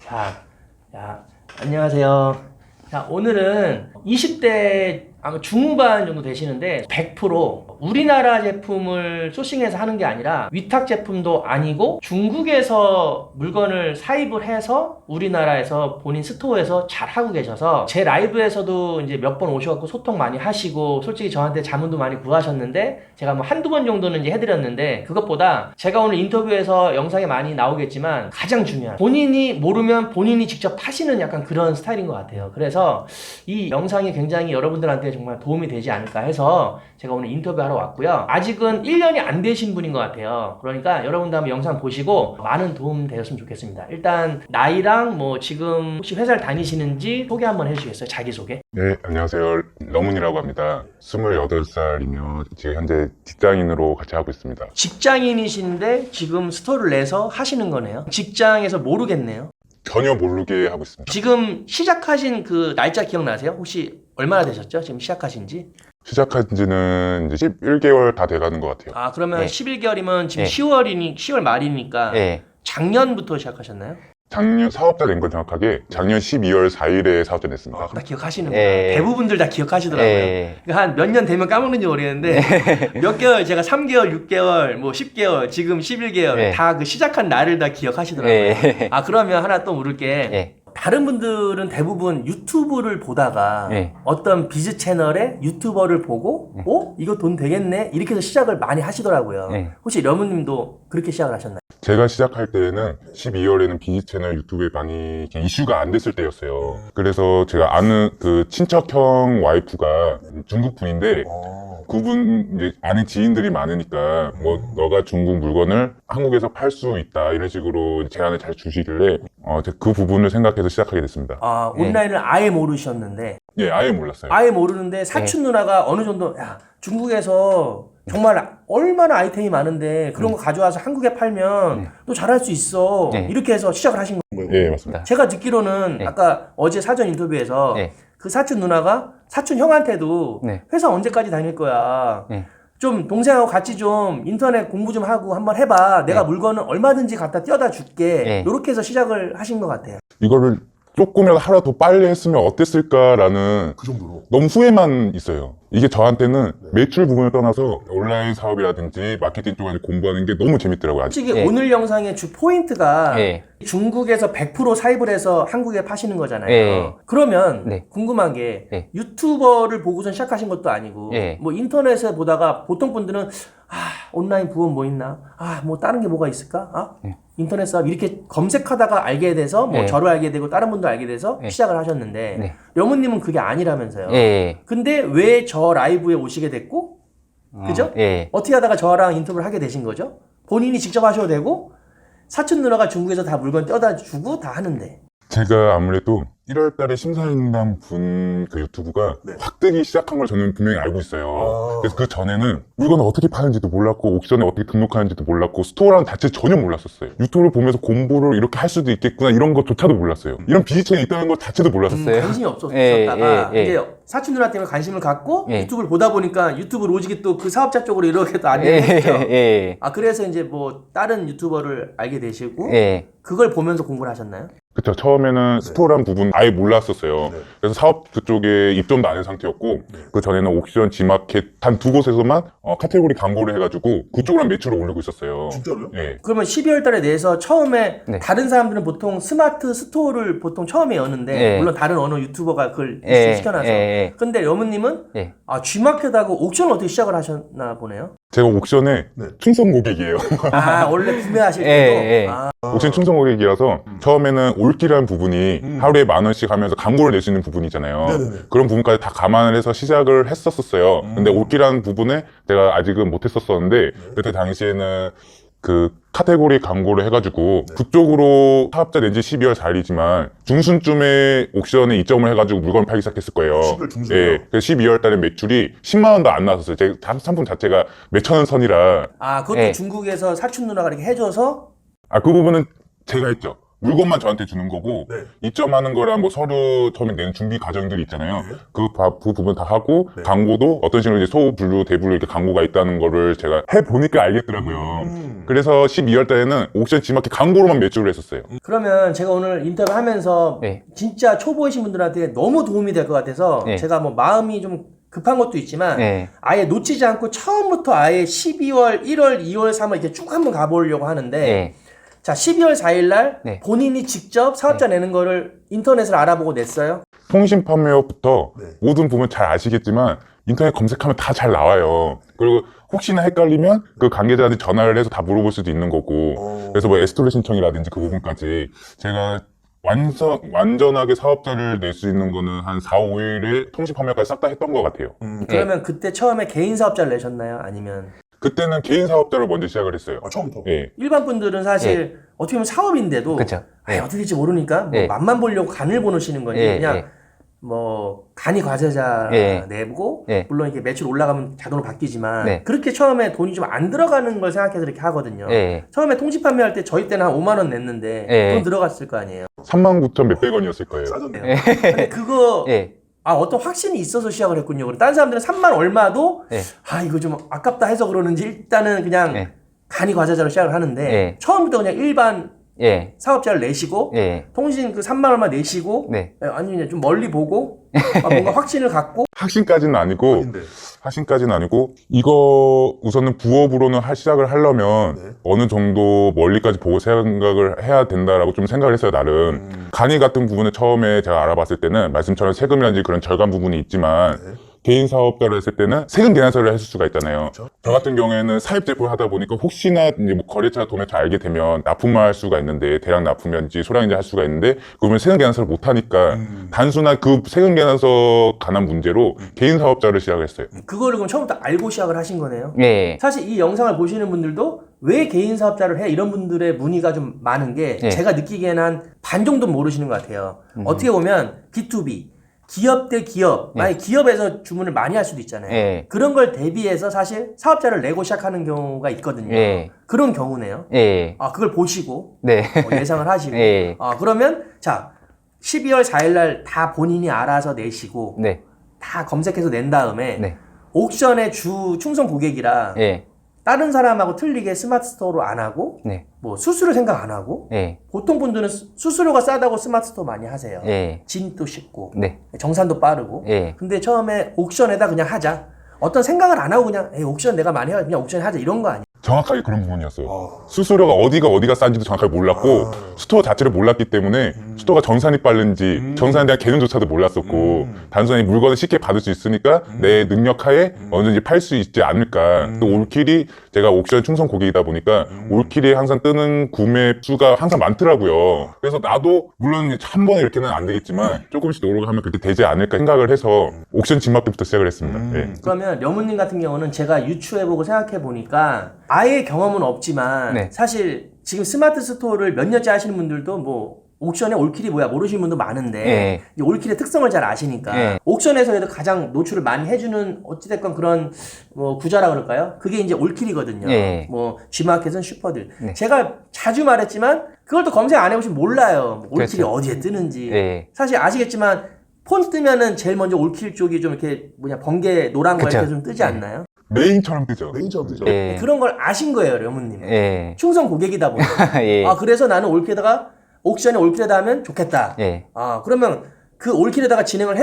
자, 안녕하세요. 자, 오늘은 20대 아마 중후반 정도 되시는데 100% 우리나라 제품을 소싱해서 하는 게 아니라 위탁 제품도 아니고 중국에서 물건을 사입을 해서 우리나라에서 본인 스토어에서 잘 하고 계셔서 제 라이브에서도 이제 몇 번 오셔갖고 소통 많이 하시고 솔직히 저한테 자문도 많이 구하셨는데 제가 뭐 한두 번 정도는 이제 해드렸는데 그것보다 제가 오늘 인터뷰에서 영상에 많이 나오겠지만 가장 중요한 본인이 모르면 본인이 직접 하시는 약간 그런 스타일인 것 같아요. 그래서 이 영상이 굉장히 여러분들한테 정말 도움이 되지 않을까 해서 제가 오늘 인터뷰하러 왔고요. 아직은 1년이 안 되신 분인 것 같아요. 그러니까 여러분도 한번 영상 보시고 많은 도움 되었으면 좋겠습니다. 일단 나이랑 뭐 지금 혹시 회사를 다니시는지 소개 한번 해주시겠어요? 자기소개. 네, 안녕하세요. 러문이라고 합니다. 28살이며 지금 현재 직장인으로 같이 하고 있습니다. 직장인이신데 지금 스토어를 내서 하시는 거네요. 직장에서 모르겠네요. 전혀 모르게 하고 있습니다. 지금 시작하신 그 날짜 기억나세요? 혹시 얼마나 되셨죠? 지금 시작하신지? 시작한 지는 이제 11개월 다 돼가는 것 같아요. 아, 그러면 네. 11개월이면 지금 네. 10월 말이니까 네. 작년부터 시작하셨나요? 작년 사업자 된 건 정확하게 작년 12월 4일에 사업자 냈습니다. 다 기억하시는구나. 네. 대부분들 다 기억하시더라고요. 네. 한 몇 년 되면 까먹는지 모르겠는데 몇 개월 제가 3개월, 6개월, 뭐 10개월, 지금 11개월 네. 다 그 시작한 날을 다 기억하시더라고요. 네. 아, 그러면 하나 또 물을게. 네. 다른 분들은 대부분 유튜브를 보다가 네. 어떤 비즈 채널의 유튜버를 보고 이거 돈 되겠네? 이렇게 해서 시작을 많이 하시더라고요. 네. 혹시 러문님도 그렇게 시작을 하셨나요? 제가 시작할 때는 12월에는 비즈 채널 유튜브에 많이 이렇게 이슈가 안 됐을 때였어요. 그래서 제가 아는 그 친척형 와이프가 중국 분인데 그분 이제 아는 지인들이 많으니까 뭐 너가 중국 물건을 한국에서 팔 수 있다 이런 식으로 제안을 잘 주시길래 제가 그 부분을 생각해서 시작하게 됐습니다. 아, 온라인을 아예 모르셨는데 예, 아예 몰랐어요. 아예 모르는데 사촌 누나가 어느 정도 야, 중국에서 정말 얼마나 아이템이 많은데 그런 거 가져와서 한국에 팔면 또 잘할 수 있어. 네. 이렇게 해서 시작을 하신 거예요. 예, 맞습니다. 제가 듣기로는 네. 아까 어제 사전 인터뷰에서 네. 그 사촌 누나가 사촌 형한테도 네. 회사 언제까지 다닐 거야. 네. 좀 동생하고 같이 좀 인터넷 공부 좀 하고 한번 해봐. 내가 네. 물건을 얼마든지 갖다 띄워다 줄게. 네. 이렇게 해서 시작을 하신 것 같아요. 이거를 조금이라도 하루 더 빨리 했으면 어땠을까라는 그 정도로. 너무 후회만 있어요. 이게 저한테는 매출 부분을 떠나서 온라인 사업이라든지 마케팅 쪽에 공부하는 게 너무 재밌더라고요. 솔직히 네. 오늘 영상의 주 포인트가 네. 중국에서 100% 사입을 해서 한국에 파시는 거잖아요. 네. 그러면 네. 궁금한 게 네. 유튜버를 보고선 시작하신 것도 아니고 네. 뭐 인터넷에 보다가 보통 분들은 온라인 부업 뭐 있나? 뭐 다른 게 뭐가 있을까? 인터넷 사업 이렇게 검색하다가 알게 돼서 뭐 네. 저를 알게 되고 다른 분도 알게 돼서 네. 시작을 하셨는데 네. 려무님은 그게 아니라면서요. 예. 근데 왜 저 라이브에 오시게 됐고 그죠? 예. 어떻게 하다가 저랑 인터뷰를 하게 되신 거죠? 본인이 직접 하셔도 되고 사촌 누나가 중국에서 다 물건 떼어다 주고 다 하는데 제가 아무래도 1월 달에 심사인단 분 그 유튜브가 확 뜨기 시작한 걸 저는 분명히 알고 있어요. 그래서 그 전에는 물건을 어떻게 파는지도 몰랐고 옥션에 어떻게 등록하는지도 몰랐고 스토어라는 자체 전혀 몰랐었어요. 유튜브를 보면서 공부를 이렇게 할 수도 있겠구나 이런 것조차도 몰랐어요. 이런 비즈체이 있다는 것 자체도 몰랐어요. 관심이 없었다가 예. 이제 사촌 누나 때문에 관심을 갖고 예. 유튜브를 보다 보니까 유튜브 로직이 또 그 사업자 쪽으로 이렇게 또 예. 안내했죠. 예. 아, 그래서 이제 뭐 다른 유튜버를 알게 되시고 예. 그걸 보면서 공부를 하셨나요? 그쵸. 처음에는 스토어라는 부분 아예 몰랐었어요. 그래서 사업 그쪽에 입점도 안 한 상태였고 그 전에는 옥션, 지마켓 단 두 곳에서만 카테고리 광고를 해가지고 그쪽으로 매출을 올리고 있었어요. 진짜로요? 예. 그러면 12월 달에 내서 처음에 네. 다른 사람들은 보통 스마트 스토어를 보통 처음에 여는데 예. 물론 다른 어느 유튜버가 그걸 예. 시켜놔서 예. 근데 여무님은 예. G마켓하고 옥션을 어떻게 시작을 하셨나 보네요. 제가 옥션의 충성 고객이에요. 원래 구매하실 때도 예. 옥션 충성 고객이라서 처음에는 올기라는 부분이 하루에 10,000원씩 하면서 광고를 낼 수 있는 부분이잖아요. 네네네. 그런 부분까지 다 감안을 해서 시작을 했었어요. 근데 올기라는 부분에 내가 아직은 못했었었는데 그때 당시에는 그 카테고리 광고를 해가지고 그쪽으로 사업자 낸 지 12월 4일이지만 중순쯤에 옥션에 입점을 해가지고 물건을 팔기 시작했을 거예요. 12월 중순이요? 예. 그래서 12월 달에 매출이 10만 원도 안 나왔었어요. 제 상품 자체가 몇천 원 선이라. 그것도 예. 중국에서 사촌 누나가 이렇게 해줘서 그 부분은 제가 했죠. 물건만 저한테 주는 거고 네. 입점하는 거랑 뭐 서류 처음에 내는 준비 과정들이 있잖아요. 네. 그 부분 다 하고 네. 광고도 어떤 식으로 이제 소분류 대분류 이렇게 광고가 있다는 거를 제가 해보니까 알겠더라고요. 그래서 12월 달에는 옥션 G마켓 광고로만 매출을 했었어요. 그러면 제가 오늘 인터뷰 하면서 네. 진짜 초보이신 분들한테 너무 도움이 될 것 같아서 네. 제가 뭐 마음이 좀 급한 것도 있지만 네. 아예 놓치지 않고 처음부터 아예 12월, 1월, 2월, 3월 이렇게 쭉 한번 가보려고 하는데 네. 자 12월 4일 날 네. 본인이 직접 사업자 내는 거를 인터넷을 알아보고 냈어요. 통신 판매업부터 네. 모든 부분 잘 아시겠지만 인터넷 검색하면 다 잘 나와요. 그리고 혹시나 헷갈리면 그 관계자한테 전화를 해서 다 물어볼 수도 있는 거고 그래서 뭐 에스톨레 신청이라든지 그 부분까지 제가 완전하게 사업자를 낼 수 있는 거는 한 4, 5일에 통신 판매까지 싹 다 했던 것 같아요. 그러면 그때 처음에 개인 사업자를 내셨나요? 아니면 그때는 개인 사업자를 먼저 시작을 했어요. 처음부터. 예. 일반 분들은 사실 어떻게 보면 사업인데도 그쵸. 아이, 네. 어떻게 될지 모르니까 뭐 네. 맛만 보려고 간을 보시는 건지 예, 그냥 예. 뭐 간이 과세자 예. 내고 예. 물론 이렇게 매출 올라가면 자동으로 바뀌지만 네. 그렇게 처음에 돈이 좀 안 들어가는 걸 생각해서 이렇게 하거든요. 예. 처음에 통신 판매할 때 저희 때는 한 5만 원 냈는데 예. 돈 들어갔을 거 아니에요. 39,000 몇백 원이었을 거예요. 싸졌네요. 근데 그거 예. 어떤 확신이 있어서 시작을 했군요. 그럼 다른 사람들은 3만 얼마도 예. 이거 좀 아깝다 해서 그러는지 일단은 그냥 예. 간이 과세자로 시작을 하는데 예. 처음부터 그냥 일반 예. 사업자를 내시고 예. 통신 그 3만 얼마 내시고 네. 아니 그냥 좀 멀리 보고 뭔가 확신을 갖고 확신까지는 아니고 아닌데. 하신까지는 아니고 이거 우선은 부업으로는 시작을 하려면 네. 어느 정도 멀리까지 보고 생각을 해야 된다라고 좀 생각을 했어요 나름. 간이 같은 부분을 처음에 제가 알아봤을 때는 말씀처럼 세금이라든지 그런 절감 부분이 있지만 네. 개인 사업자를 했을 때는 세금 계산서를 했을 수가 있잖아요. 그렇죠. 저 같은 경우에는 사입 제품을 하다 보니까 혹시나 이제 뭐 거래처 도매처 알게 되면 납품만 할 수가 있는데 대량 납품인지 소량인지 할 수가 있는데 그러면 세금 계산서를 못 하니까 단순한 그 세금 계산서 관한 문제로 개인 사업자를 시작했어요. 그거를 그럼 처음부터 알고 시작을 하신 거네요. 예. 사실 이 영상을 보시는 분들도 왜 개인 사업자를 해? 이런 분들의 문의가 좀 많은 게 예. 제가 느끼기에는 한 반 정도 모르시는 것 같아요. 어떻게 보면 B2B 기업 대 기업, 만약 기업에서 주문을 많이 할 수도 있잖아요. 예. 그런 걸 대비해서 사실 사업자를 내고 시작하는 경우가 있거든요. 예. 그런 경우네요. 예. 그걸 보시고 네. 예상을 하시고 예. 그러면 자 12월 4일 날 다 본인이 알아서 내시고 네. 다 검색해서 낸 다음에 네. 옥션의 주 충성 고객이라 예. 다른 사람하고 틀리게 스마트 스토어로 안 하고 네. 뭐 수수료 생각 안 하고 예. 보통 분들은 수수료가 싸다고 스마트 스토어 많이 하세요. 예. 진입도 쉽고 네. 정산도 빠르고 예. 근데 처음에 옥션에다 그냥 하자 어떤 생각을 안 하고 그냥 옥션 내가 많이 해 그냥 옥션에 하자 이런 거 아니에요. 정확하게 그런 부분이었어요. 수수료가 어디가 싼지도 정확하게 몰랐고 스토어 자체를 몰랐기 때문에 스토어가 정산이 빠른지 정산에 대한 개념조차도 몰랐었고 단순히 물건을 쉽게 받을 수 있으니까 내 능력하에 언제든지 팔 수 있지 않을까. 또 올킬이 제가 옥션 충성 고객이다 보니까 올킬이 항상 뜨는 구매 수가 항상 많더라고요. 그래서 나도 물론 한 번에 이렇게는 안 되겠지만 조금씩 노력하면 그렇게 되지 않을까 생각을 해서 옥션 진맛부터 시작을 했습니다. 예. 그러면 려무님 같은 경우는 제가 유추해보고 생각해보니까 아예 경험은 없지만 네. 사실 지금 스마트 스토어를 몇 년째 하시는 분들도 뭐 옥션의 올킬이 뭐야 모르시는 분도 많은데 예. 이제 올킬의 특성을 잘 아시니까 예. 옥션에서 그래도 가장 노출을 많이 해주는 어찌됐건 그런 뭐 구자라 그럴까요? 그게 이제 올킬이거든요. 예. 뭐 G마켓은 슈퍼들. 네. 제가 자주 말했지만 그걸 또 검색 안 해보시면 몰라요. 뭐 올킬이 그렇죠. 어디에 뜨는지. 예. 사실 아시겠지만 폰 뜨면은 제일 먼저 올킬 쪽이 좀 이렇게 번개 노란 거 그쵸. 이렇게 좀 뜨지 않나요? 메인처럼 뜨죠. 메인점 뜨죠. 예. 그런 걸 아신 거예요, 려무님. 예. 충성 고객이다 보니까. 예. 그래서 나는 올킬에다가 옥션에 올킬에다 하면 좋겠다. 예. 그러면 그 올킬에다가 진행을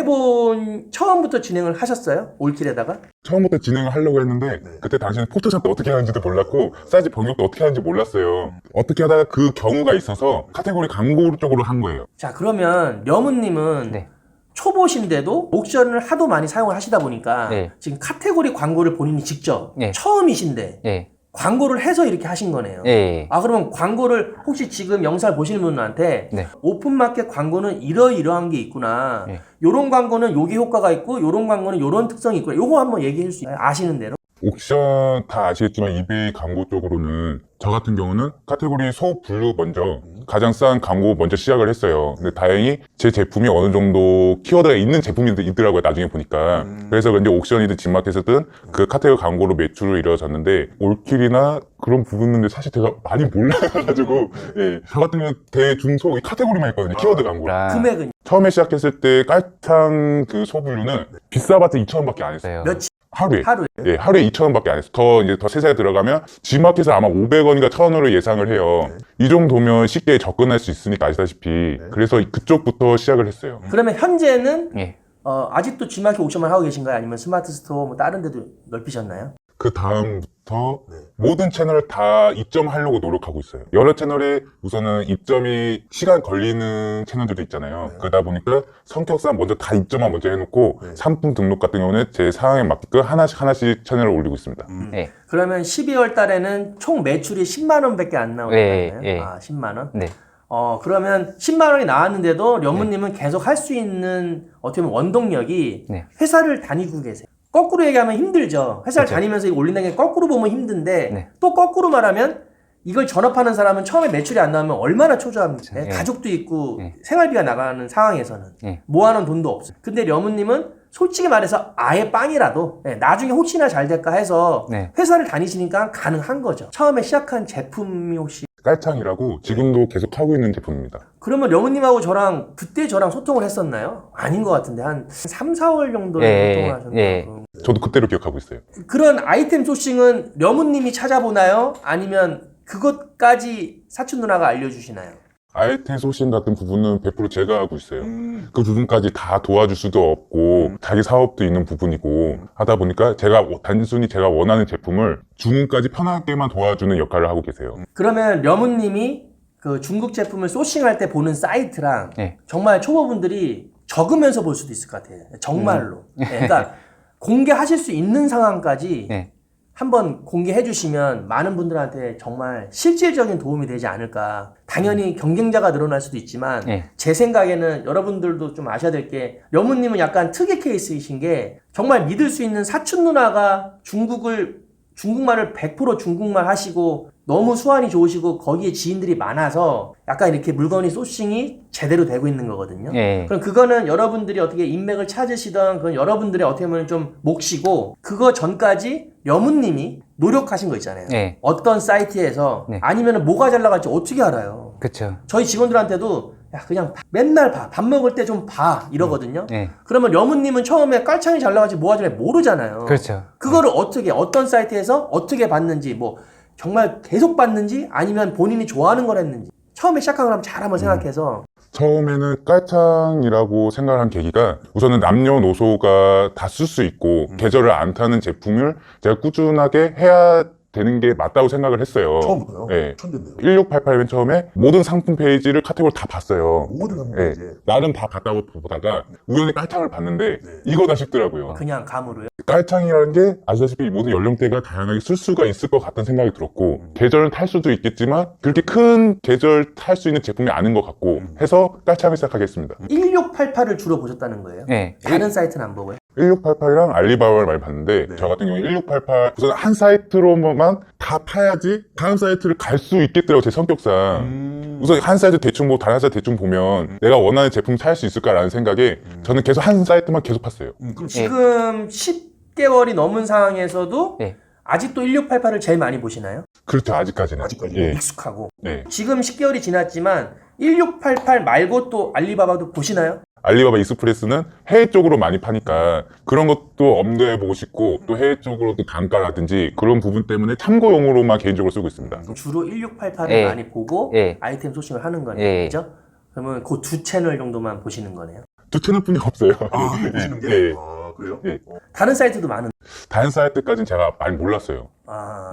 처음부터 진행을 하셨어요? 올킬에다가? 처음부터 진행을 하려고 했는데 그때 당시에는 포토샵도 어떻게 하는지도 몰랐고 사이즈 변경도 어떻게 하는지 몰랐어요. 어떻게 하다가 그 경우가 있어서 카테고리 광고 쪽으로 한 거예요. 자, 그러면 려무님은 네. 초보신데도 옥션을 하도 많이 사용을 하시다 보니까 네. 지금 카테고리 광고를 본인이 직접 네. 처음이신데 예. 광고를 해서 이렇게 하신 거네요. 예. 그러면 광고를 혹시 지금 영상을 보시는 분들한테 네. 오픈마켓 광고는 이러이러한 게 있구나. 네. 요런 광고는 요게 효과가 있고 요런 광고는 요런 특성이 있구나. 요거 한번 얘기해 줄 수 있나요? 아시는 대로? 옥션 다 아시겠지만 이베이 광고 쪽으로는 저 같은 경우는 카테고리 소분류 먼저 가장 싼 광고 먼저 시작을 했어요. 근데 다행히 제 제품이 어느 정도 키워드가 있는 제품이 있더라고요. 나중에 보니까. 그래서 그런지 옥션이든 집마켓이든 그 카테고리 광고로 매출을 이뤄졌는데 올킬이나 그런 부분인데 사실 제가 많이 몰라가지고 예, 저 같은 경우는 대중소 카테고리만 했거든요. 키워드 광고. 금액은 처음에 시작했을 때 깔창 그 소분류는 비싸봤자 2,000원밖에 안 했어요. 며칠 하루에. 하루에 예, 하루에 2,000원밖에 안 했어. 더 세세하게 들어가면 G마켓에서 아마 500원인가 1,000원으로 예상을 해요. 이 정도면 쉽게 접근할 수 있으니까 아시다시피. 그래서 그쪽부터 시작을 했어요. 그러면 현재는 예. 아직도 G마켓 옥션만 하고 계신가요? 아니면 스마트 스토어 뭐 다른 데도 넓히셨나요? 그 다음부터 모든 채널을 다 입점하려고 노력하고 있어요. 여러 채널에 우선은 입점이 시간 걸리는 채널들도 있잖아요. 그러다 보니까 성격상 먼저 다 입점만 먼저 해놓고 상품 등록 같은 경우는 제 상황에 맞게끔 하나씩 채널을 올리고 있습니다. 예. 그러면 12월 달에는 총 매출이 10만 원밖에 안 나오잖아요. 예. 아, 10만 원? 네. 그러면 10만 원이 나왔는데도 려무님은 계속 할 수 있는 어떻게 보면 원동력이 네. 회사를 다니고 계세요. 거꾸로 얘기하면 힘들죠. 회사를 그쵸. 다니면서 이거 올린다는 게 거꾸로 보면 힘든데 네. 또 거꾸로 말하면 이걸 전업하는 사람은 처음에 매출이 안 나오면 얼마나 초조합니까? 그쵸. 예. 가족도 있고 예. 생활비가 나가는 상황에서는 예. 모아놓은 돈도 없어요. 근데 려무님은 솔직히 말해서 아예 빵이라도 나중에 혹시나 잘 될까 해서 네. 회사를 다니시니까 가능한 거죠. 처음에 시작한 제품이 혹시 깔창이라고 지금도 계속 하고 있는 제품입니다. 그러면 려무님하고 그때 저랑 소통을 했었나요? 아닌 것 같은데 한 3, 4월 정도는 예, 소통을 하셨나요? 예. 저도 그때로 기억하고 있어요. 그런 아이템 소싱은 려무님이 찾아보나요? 아니면 그것까지 사촌 누나가 알려주시나요? 아이템 소싱 같은 부분은 100% 제가 하고 있어요. 그 부분까지 다 도와줄 수도 없고 자기 사업도 있는 부분이고 하다 보니까 단순히 제가 원하는 제품을 주문까지 편하게만 도와주는 역할을 하고 계세요. 그러면 려무님이 그 중국 제품을 소싱할 때 보는 사이트랑 예. 정말 초보분들이 적으면서 볼 수도 있을 것 같아요. 정말로. 그러니까 공개하실 수 있는 상황까지 예. 한번 공개해 주시면 많은 분들한테 정말 실질적인 도움이 되지 않을까. 당연히 경쟁자가 늘어날 수도 있지만 예. 제 생각에는 여러분들도 좀 아셔야 될 게 려무님은 약간 특이 케이스이신 게 정말 믿을 수 있는 사촌 누나가 중국말을 100% 중국말 하시고 너무 수완이 좋으시고 거기에 지인들이 많아서 약간 이렇게 물건이 소싱이 제대로 되고 있는 거거든요. 예. 그럼 그거는 여러분들이 어떻게 인맥을 찾으시던 그건 여러분들의 어떻게 보면 좀 몫이고 그거 전까지 려무님이 노력하신 거 있잖아요. 예. 어떤 사이트에서 네. 아니면 뭐가 잘 나갈지 어떻게 알아요? 그쵸. 저희 직원들한테도 야 그냥 맨날 밥 먹을 때 좀 봐 이러거든요. 예. 그러면 려무님은 처음에 깔창이 잘 나갈지 뭐가 잘 모르잖아요. 그렇죠. 그거를 어떤 사이트에서 어떻게 봤는지 뭐 정말 계속 봤는지 아니면 본인이 좋아하는 걸 했는지 처음에 시작한 걸 한번 생각해서 처음에는 깔창이라고 생각한 계기가 우선은 남녀노소가 다 쓸 수 있고 계절을 안 타는 제품을 제가 꾸준하게 해야 되는 게 맞다고 생각을 했어요. 처음부터요? 네. 천재인데요. 1688 맨 처음에 모든 상품 페이지를 카테고리 다 봤어요. 모든 상품 네. 이제 나름 다 봤다고 보다가 우연히 깔창을 봤는데 이거다 싶더라고요. 그냥 감으로요. 깔창이라는 게 아시다시피 모든 연령대가 다양하게 쓸 수가 있을 것 같다는 생각이 들었고 계절은 탈 수도 있겠지만 그렇게 큰 계절 탈 수 있는 제품이 아닌 것 같고 해서 깔창을 시작하겠습니다. 1688을 주로 보셨다는 거예요? 예. 다른 사이트는 안 보고요? 1688이랑 알리바바를 많이 봤는데 저 같은 경우에 1688 우선 한 사이트로만 다 파야지 다음 사이트를 갈 수 있겠더라고 제 성격상 우선 한 사이트 대충 다른 사이트 대충 보면 내가 원하는 제품 살 수 있을까라는 생각에 저는 계속 한 사이트만 계속 봤어요. 그럼 지금 10개월이 넘은 상황에서도 예. 아직도 1688을 제일 많이 보시나요? 그렇죠 아직까지는. 아직까지. 예. 익숙하고 네. 지금 10개월이 지났지만 1688 말고 또 알리바바도 보시나요? 알리바바 익스프레스는 해외 쪽으로 많이 파니까 그런 것도 엄도해보고 싶고 또 해외 쪽으로 또 단가라든지 그런 부분 때문에 참고용으로만 개인적으로 쓰고 있습니다. 주로 1688을 예. 많이 보고 예. 아이템 소싱을 하는 거네요. 예. 그죠? 그러면 그 두 채널 정도만 보시는 거네요. 두 채널뿐이 없어요. 보시는 게? 예. 아, 그래요? 예. 다른 사이트도 많은. 다른 사이트까지는 제가 많이 몰랐어요.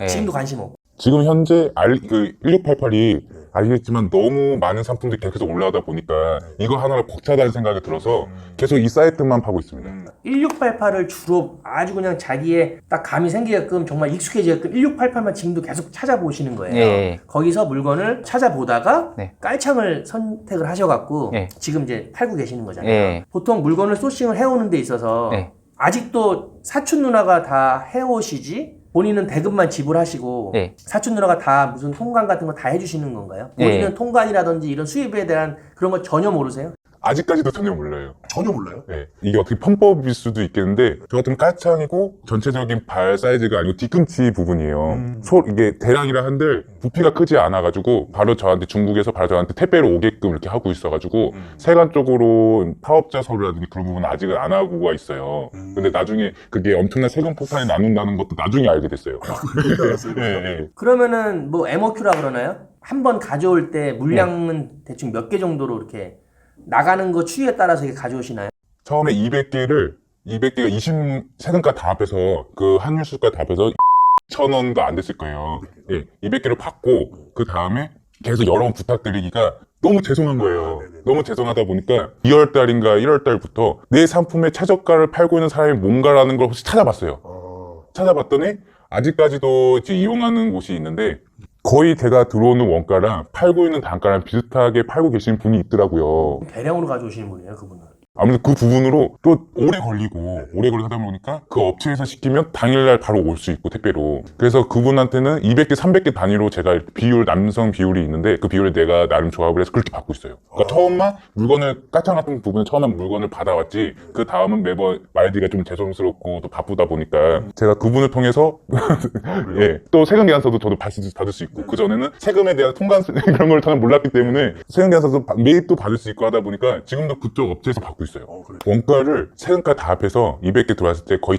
예. 지금도 관심 없고. 지금 현재 1688이 알겠지만 너무 많은 상품들이 계속 올라오다 보니까 이거 하나가 벅차다는 생각이 들어서 계속 이 사이트만 파고 있습니다. 1688을 주로 아주 그냥 자기의 딱 감이 생기게끔 정말 익숙해지게끔 1688만 지금도 계속 찾아보시는 거예요. 예. 거기서 물건을 찾아보다가 네. 깔창을 선택을 하셔갖고 예. 지금 이제 팔고 계시는 거잖아요. 예. 보통 물건을 소싱을 해오는 데 있어서 예. 아직도 사촌 누나가 다 해오시지 본인은 대금만 지불하시고 네. 사촌 누나가 다 무슨 통관 같은 거 다 해주시는 건가요? 본인은 네. 통관이라든지 이런 수입에 대한 그런 거 전혀 모르세요? 아직까지도 전혀 몰라요. 전혀 몰라요? 네. 이게 어떻게 편법일 수도 있겠는데 저 같은 깔창이고 전체적인 발 사이즈가 아니고 뒤꿈치 부분이에요. 이게 대량이라 한들 부피가 크지 않아가지고 바로 저한테 중국에서 바로 저한테 택배로 오게끔 이렇게 하고 있어가지고 세관 쪽으로 파업자 서류라든지 그런 부분은 아직은 안 하고가 있어요. 근데 나중에 그게 엄청난 세금 폭탄이 나눈다는 것도 나중에 알게 됐어요. 네, 네. 그러면은 뭐 MOQ라 그러나요? 한 번 가져올 때 물량은 대충 몇 개 정도로 이렇게 나가는 거 추이에 따라서 이렇게 가져오시나요? 처음에 200개가 20 세금까지 다 합해서 그 환율수까지 다 합해서 1,000원도 안 됐을 거예요. 예, 200개를 받고 그 다음에 계속 여러 번 부탁드리기가 너무 죄송한 거예요. 너무 죄송하다 보니까 2월달인가 1월달부터 내 상품의 최저가를 팔고 있는 사람이 뭔가라는 걸 혹시 찾아봤어요. 찾아봤더니 아직까지도 이용하는 곳이 있는데 거의 제가 들어오는 원가랑 팔고 있는 단가랑 비슷하게 팔고 계시는 분이 있더라고요. 대량으로 가져오시는 분이에요, 그분은. 아무래도 그 부분으로 또 오래 걸리고 하다 보니까 그 업체에서 시키면 당일날 바로 올 수 있고 택배로. 그래서 그분한테는 200개, 300개 단위로 제가 비율, 남성 비율이 있는데 그 비율을 내가 나름 조합을 해서 그렇게 받고 있어요. 그러니까 처음만 물건을 까창 같은 부분에 처음만 물건을 받아왔지 그 다음은 매번 말디가 좀 죄송스럽고 또 바쁘다 보니까 제가 그분을 통해서 예, 또 세금 계산서도 저도 받을 수 있고 그 전에는 세금에 대한 통관 그런 걸 전혀 몰랐기 때문에 세금 계산서도 매입도 받을 수 있고 하다 보니까 지금도 그쪽 업체에서 받고 있어요. 원가를 세금까지 다 합해서 200개 들어왔을 때 거의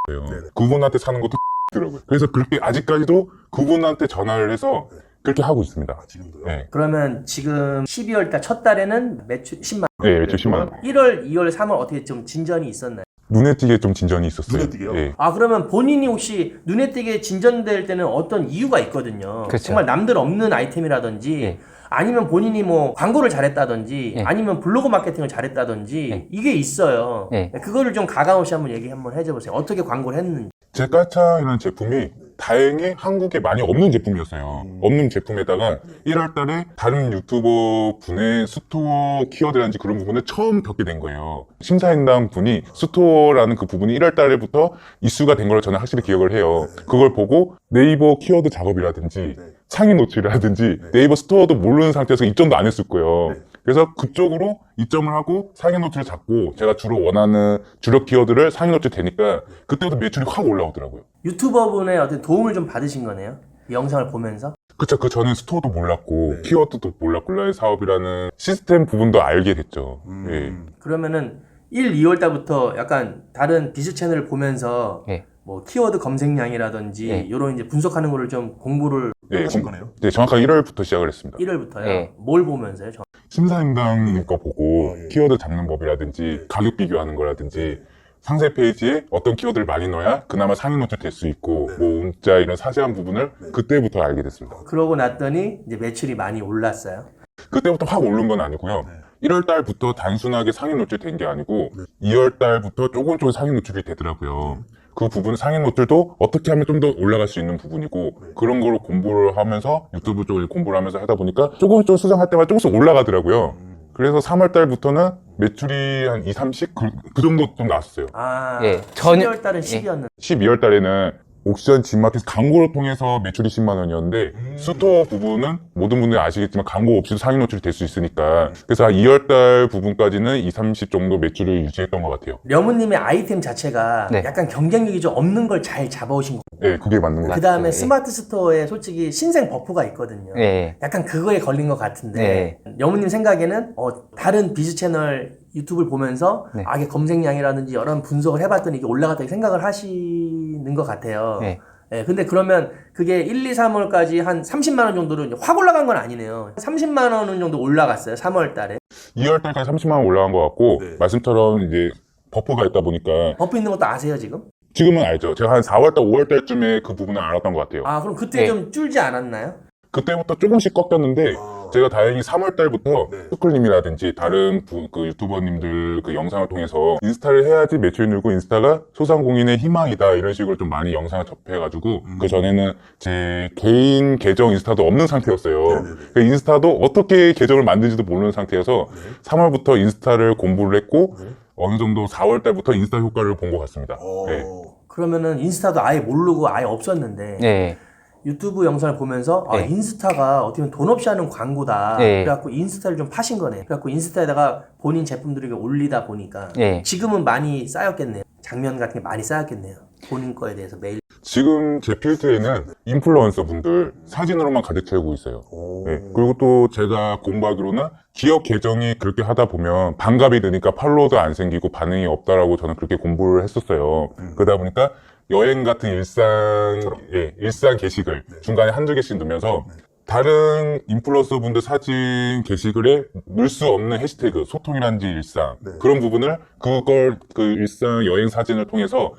예요. 그분한테 사는 것도 더라고요. 그래서 그렇게 아직까지도 그분한테 전화를 해서 그렇게 하고 있습니다. 지금도요? 네. 그러면 지금 12월 달 첫 달에는 매출 10만 원. 네, 매출 10만 원. 1월, 2월, 3월 어떻게 좀 진전이 있었나요? 눈에 띄게 좀 진전이 있었어요. 눈에 띄게요? 예. 아, 그러면 본인이 혹시 눈에 띄게 진전될 때는 어떤 이유가 있거든요. 그렇죠. 정말 남들 없는 아이템이라든지 예. 아니면 본인이 뭐 광고를 잘했다든지 예. 아니면 블로그 마케팅을 잘했다든지 예. 이게 있어요. 예. 그거를 좀 가감없이 한번 얘기 한번 해줘보세요. 어떻게 광고를 했는지. 제 깔창이라는 제품이 다행히 한국에 많이 없는 제품이었어요. 없는 제품에다가 1월 달에 다른 유튜버 분의 스토어 키워드라든지 그런 부분을 처음 겪게 된 거예요. 심사인단 분이 스토어라는 그 부분이 1월 달에부터 이슈가 된 걸 저는 확실히 기억을 해요. 그걸 보고 네이버 키워드 작업이라든지 상위 노출이라든지 네이버 스토어도 모르는 상태에서 입점도 안 했을 거예요. 그래서 그쪽으로 입점을 하고 상위 노출을 잡고 제가 주로 원하는 주력 키워드를 상위 노출 되니까 그때부터 매출이 확 올라오더라고요. 유튜버분의 어떤 도움을 좀 받으신 거네요. 이 영상을 보면서. 그쵸. 그 전에 스토어도 몰랐고 키워드도 몰랐고 라인 사업이라는 시스템 부분도 알게 됐죠. 예. 그러면은 1, 2월 달부터 약간 다른 비즈 채널을 보면서 예. 뭐 키워드 검색량이라든지 예. 이런 이제 분석하는 거를 좀 공부를 예, 하신 거네요? 네, 정확하게 1월부터 시작을 했습니다. 1월부터요. 예. 뭘 보면서요? 심사임당 거 보고 예. 키워드 잡는 법이라든지 가격 비교하는 거라든지 상세 페이지에 어떤 키워드를 많이 넣어야 그나마 상위 노출 될 수 있고 뭐 운자 이런 사세한 부분을 그때부터 알게 됐습니다. 그러고 났더니 이제 매출이 많이 올랐어요. 그때부터 확 오른 건 아니고요. 1월 달부터 단순하게 상위 노출이 된 게 아니고 2월 달부터 조금 상위 노출이 되더라고요. 그 부분 상위 노출도 어떻게 하면 좀 더 올라갈 수 있는 부분이고 그런 거를 공부를 하면서 유튜브 쪽을 공부를 하면서 하다 보니까 조금씩 수정할 때마다 조금씩 올라가더라고요. 그래서 3월 달부터는 매출이 한 2, 30? 그 정도 좀 나왔어요. 아, 예. 12월 달은 10이었는데 12월 달에는 옥션 진마켓 광고를 통해서 매출이 10만 원이었는데 스토어 부분은 모든 분들이 아시겠지만 광고 없이도 상위 노출이 될 수 있으니까 그래서 한 2월 달 부분까지는 2, 30 정도 매출을 유지했던 것 같아요. 려무님의 아이템 자체가 네. 약간 경쟁력이 좀 없는 걸 잘 잡아오신 거. 네, 그게 맞는 것 그 같아요. 다음에 예. 스마트 스토어에 솔직히 신생 버프가 있거든요. 예. 약간 그거에 걸린 것 같은데 여무님 생각에는 다른 비즈 채널 유튜브를 보면서 네. 이게 검색량이라든지 여러 분석을 해봤더니 이게 올라갔다고 생각을 하시는 것 같아요. 네. 예, 근데 그러면 그게 1, 2, 3월까지 한 30만 원 정도로 이제 확 올라간 건 아니네요. 30만 원 정도 올라갔어요. 3월 달에. 2월 달까지 30만 원 올라간 것 같고 네. 말씀처럼 이제 버프가 있다 보니까 버프 있는 것도 아세요, 지금? 지금은 알죠. 제가 한 4월 달, 5월 달쯤에 그 부분을 알았던 것 같아요. 아, 그럼 그때 네. 좀 줄지 않았나요? 그때부터 조금씩 꺾였는데 제가 다행히 3월 달부터 네. 스쿨님이라든지 다른 그 유튜버님들 그 영상을 통해서 인스타를 해야지 매출이 늘고 인스타가 소상공인의 희망이다 이런 식으로 좀 많이 영상을 접해가지고 그 전에는 제 개인 계정 인스타도 없는 상태였어요. 네네네. 그 인스타도 어떻게 계정을 만든지도 모르는 상태여서 3월부터 인스타를 공부를 했고 어느 정도 4월 달부터 인스타 효과를 본 것 같습니다. 네. 그러면은 인스타도 아예 모르고 아예 없었는데 네. 유튜브 영상을 보면서 네. 인스타가 어떻게 보면 돈 없이 하는 광고다. 네. 그래갖고 인스타를 좀 파신 거네. 그래갖고 인스타에다가 본인 제품들을 이렇게 올리다 보니까 네. 지금은 많이 쌓였겠네요. 장면 같은 게 많이 쌓였겠네요. 본인 거에 대해서 매일. 지금 제 필드에는 인플루언서 분들 사진으로만 가득 채우고 있어요. 네. 그리고 또 제가 공부하기로는 기업 계정이 그렇게 하다 보면 반갑이 되니까 팔로워도 안 생기고 반응이 없다라고 저는 그렇게 공부를 했었어요. 그러다 보니까 여행 같은 일상 게시글 중간에 한두 개씩 넣으면서 다른 인플루언서 분들 사진 게시글에 넣을 수 없는 해시태그 소통이란지 일상 그런 부분을 그걸 그 일상 여행 사진을 통해서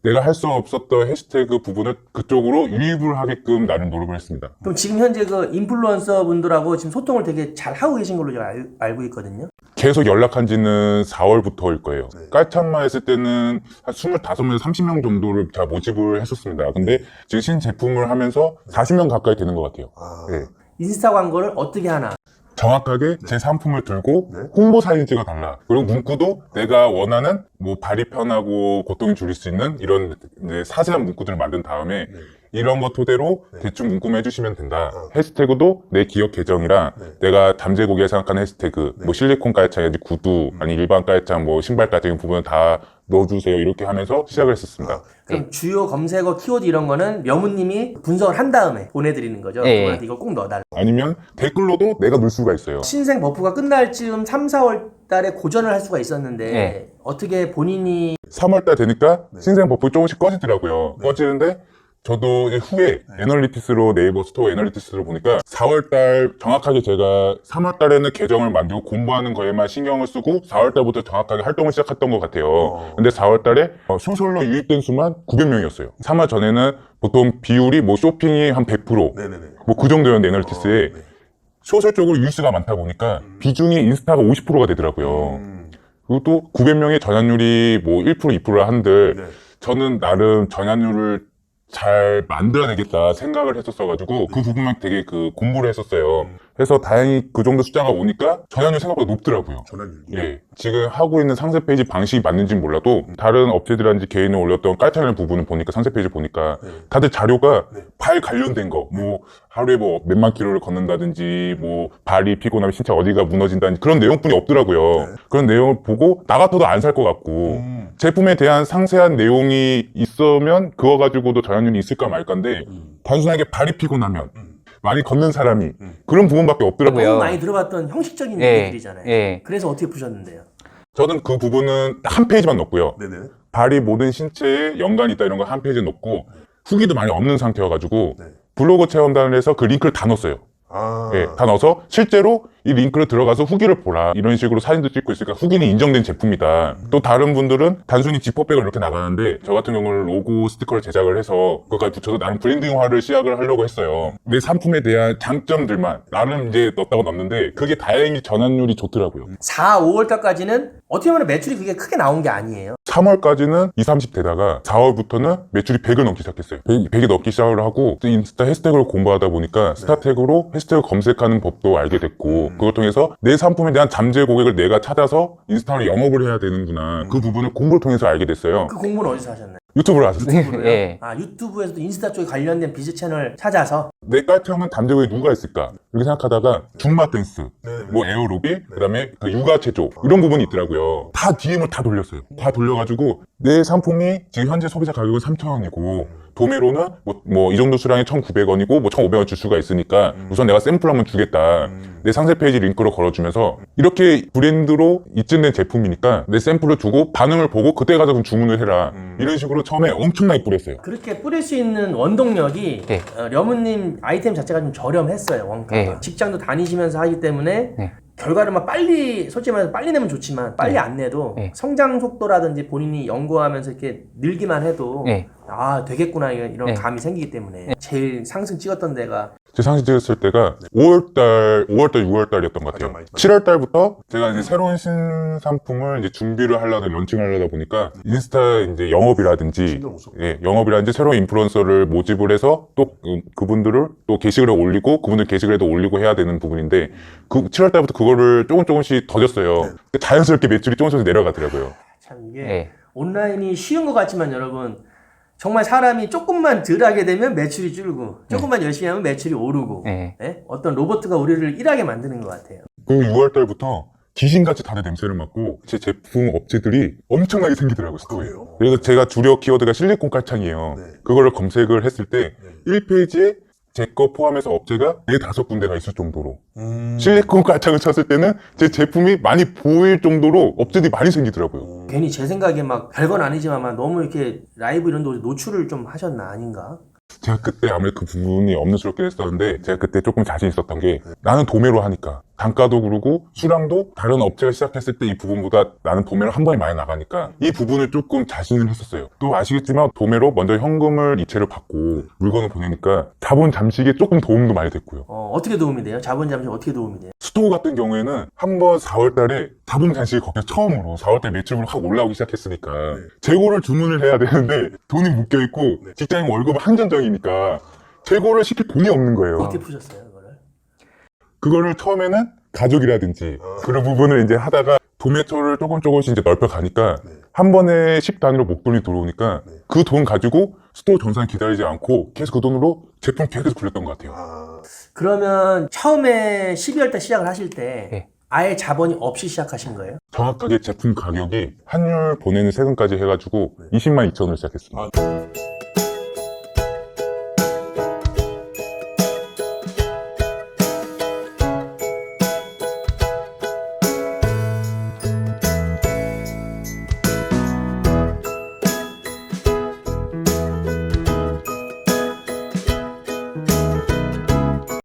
내가 할 수 없었던 해시태그 부분을 그쪽으로 유입을 하게끔 나름 노력을 했습니다. 그럼 지금 현재 그 인플루언서 분들하고 지금 소통을 되게 잘 하고 계신 걸로 제가 알고 있거든요. 계속 연락한 지는 4월부터일 거예요. 깔창만 했을 때는 한 25명, 30명 정도를 다 모집을 했었습니다. 근데 지금 신제품을 하면서 40명 가까이 되는 것 같아요. 네. 인스타 광고를 어떻게 하나? 정확하게 제 상품을 들고 홍보 사진 찍어달라. 그리고 문구도 내가 원하는 뭐 발이 편하고 고통이 줄일 수 있는 이런 이제 사진한 문구들을 만든 다음에 이런 거 토대로 대충 문구만 해주시면 된다. 해시태그도 내 기업 계정이랑 내가 잠재고기에 생각하는 해시태그 뭐 실리콘 깔창이라든지 구두 아니 일반 깔창 뭐 신발 깔창 부분은 다 넣어주세요. 이렇게 하면서 시작을 했었습니다. 그럼 주요 검색어 키워드 이런 거는 명우님이 분석을 한 다음에 보내드리는 거죠. 네. 그분한테 이걸 꼭 넣어달라. 아니면 댓글로도 내가 넣을 수가 있어요. 신생 버프가 끝날 즈음 3, 4월 달에 고전을 할 수가 있었는데 네. 어떻게 본인이 3월달 되니까 신생 버프 조금씩 꺼지더라고요. 꺼지는데 저도 이제 후에 애널리티스로 네이버 스토어 애널리티스로 보니까 4월달 정확하게 제가 3월달에는 계정을 만들고 공부하는 거에만 신경을 쓰고 4월달부터 정확하게 활동을 시작했던 것 같아요. 근데 4월달에 소설로 유입된 수만 900명이었어요. 3월 전에는 보통 비율이 뭐 쇼핑이 한 100%, 뭐 그 정도였는데 애널리티스에 소설 쪽으로 유입수가 많다 보니까 비중이 인스타가 50%가 되더라고요. 그리고 또 900명의 전환율이 뭐 1%, 2%를 한들 저는 나름 전환율을 잘 만들어내겠다 생각을 했었어가지고 그 부분만 되게 그 공부를 했었어요. 그래서 다행히 그 정도 숫자가 오니까 전환율 생각보다 높더라고요. 예, 지금 하고 있는 상세 페이지 방식이 맞는지는 몰라도 다른 업체들한테 개인이 올렸던 깔창이라는 부분을 보니까 상세 페이지 보니까 다들 자료가 발 관련된 거, 뭐 하루에 뭐 몇만 킬로를 걷는다든지 뭐 발이 피곤하면 신체 어디가 무너진다든지 그런 내용뿐이 없더라고요. 그런 내용을 보고 나 같아도 안 살 것 같고 제품에 대한 상세한 내용이 있으면 그거 가지고도 전환율이 있을까 말까인데 단순하게 발이 피곤하면 많이 걷는 사람이 그런 부분밖에 없더라고요. 너무 많이 들어봤던 형식적인 예. 얘기들이잖아요. 예. 그래서 어떻게 푸셨는데요? 저는 그 부분은 한 페이지만 넣고요. 발이 모든 신체에 연관이 있다 이런 거 한 페이지에 넣고 후기도 많이 없는 상태여가지고 블로그 체험단을 해서 그 링크를 다 넣었어요. 예, 다 넣어서 실제로 이 링크를 들어가서 후기를 보라 이런 식으로 사진도 찍고 있으니까 후기는 인정된 제품이다. 또 다른 분들은 단순히 지퍼백을 이렇게 나가는데 저 같은 경우는 로고 스티커를 제작을 해서 그것까지 붙여서 나름 브랜딩화를 시작을 하려고 했어요. 내 상품에 대한 장점들만 나름 이제 넣었다고 넣었는데 그게 다행히 전환율이 좋더라고요. 4, 5월달까지는 어떻게 보면 매출이 그게 크게 나온 게 아니에요. 3월까지는 20, 30 되다가 4월부터는 매출이 100을 넘기 시작했어요. 100이 넘기 시작을 하고 인스타 해시태그를 공부하다 보니까 스타태그로 해시태그 검색하는 법도 알게 됐고 그걸 통해서 내 상품에 대한 잠재 고객을 내가 찾아서 인스타로 영업을 해야 되는구나. 그 부분을 공부를 통해서 알게 됐어요. 그 공부는 어디서 하셨나요? 유튜브를 하셨어요. 예. 아, 유튜브에서도 인스타 쪽에 관련된 비즈 채널 찾아서 내 깔창은 잠재 고객이 누가 있을까? 이렇게 생각하다가 줌마 댄스, 뭐 에어로빅, 그다음에 그 육아 체조 이런 부분이 있더라고요. 다 DM을 다 돌렸어요. 다 돌려가지고 내 상품이 지금 현재 소비자 가격은 3,000원이고 도매로는 뭐 이 정도 수량이 1,900원이고 뭐 1,500원 줄 수가 있으니까 우선 내가 샘플 한번 주겠다. 내 상세 페이지 링크로 걸어주면서 이렇게 브랜드로 입증된 제품이니까 내 샘플을 주고 반응을 보고 그때 가서 그럼 주문을 해라. 이런 식으로 처음에 엄청나게 뿌렸어요. 그렇게 뿌릴 수 있는 원동력이 네. 려무님 아이템 자체가 좀 저렴했어요. 원가가. 네. 직장도 다니시면서 하기 때문에 네. 결과를 막 빨리 솔직히 말해서 빨리 내면 좋지만 빨리 안 내도 네. 성장 속도라든지 본인이 연구하면서 이렇게 늘기만 해도 네. 아, 되겠구나 이런 네. 감이 생기기 때문에 제일 상승 찍었던 데가 제 상시 찍었을 때가 5월달, 6월달이었던 것 같아요. 7월달부터 제가 이제 새로운 신상품을 이제 준비를 하려다, 런칭을 하려다 보니까 인스타 이제 영업이라든지, 예, 영업이라든지 새로운 인플루언서를 모집을 해서 또 그분들을 또 게시글에 올리고 그분들 게시글에도 올리고 해야 되는 부분인데 그 7월달부터 그거를 조금씩 더 줬어요. 자연스럽게 매출이 조금씩 내려가더라고요. 참 이게 네. 온라인이 쉬운 것 같지만 여러분 정말 사람이 조금만 덜 하게 되면 매출이 줄고 조금만 열심히 하면 매출이 오르고 네. 예? 어떤 로봇가 우리를 일하게 만드는 것 같아요. 그 6월달부터 귀신같이 다들 냄새를 맡고 제 제품 업체들이 엄청나게 생기더라고요, 스토어에. 그래서 제가 주력 키워드가 실리콘 깔창이에요. 그거를 검색을 했을 때 1페이지에 제 거 포함해서 업체가 4-5군데가 있을 정도로 실리콘 깔창을 쳤을 때는 제 제품이 많이 보일 정도로 업체들이 많이 생기더라고요. 괜히 제 생각에 막 별건 아니지만 막 너무 이렇게 라이브 이런 데 노출을 좀 하셨나 아닌가? 제가 그때 아무래도 그 부분이 없는스럽긴 했었는데 제가 그때 조금 자신 있었던 게 나는 도매로 하니까 단가도 그러고 수량도 다른 업체가 시작했을 때 이 부분보다 나는 도매로 한 번에 많이 나가니까 이 부분을 조금 자신을 했었어요. 또 아시겠지만 도매로 먼저 현금을 이체를 받고 물건을 보내니까 자본 잠식에 조금 도움도 많이 됐고요. 어떻게 도움이 돼요? 자본 잠시 어떻게 도움이 돼요? 스토어 같은 경우에는 한 번 4월 달에 자본 잠식이 거기서 처음으로 4월 달 매출이 확 올라오기 시작했으니까 재고를 주문을 해야 되는데 돈이 묶여있고 직장인 월급은 한전적이니까 재고를 시킬 돈이 없는 거예요. 어떻게 푸셨어요, 그거를? 그거를 처음에는 가족이라든지 그런 부분을 이제 하다가 도매처를 조금씩 이제 넓혀가니까 한 번에 10 단위로 목돈이 들어오니까 그 돈 가지고 스토어 전산 기다리지 않고 계속 그 돈으로 제품 계속 굴렸던 것 같아요. 그러면 처음에 12월 달 시작을 하실 때 네. 아예 자본이 없이 시작하신 거예요? 정확하게 제품 가격이 환율 보내는 세금까지 해가지고 20만 2천원을 시작했습니다.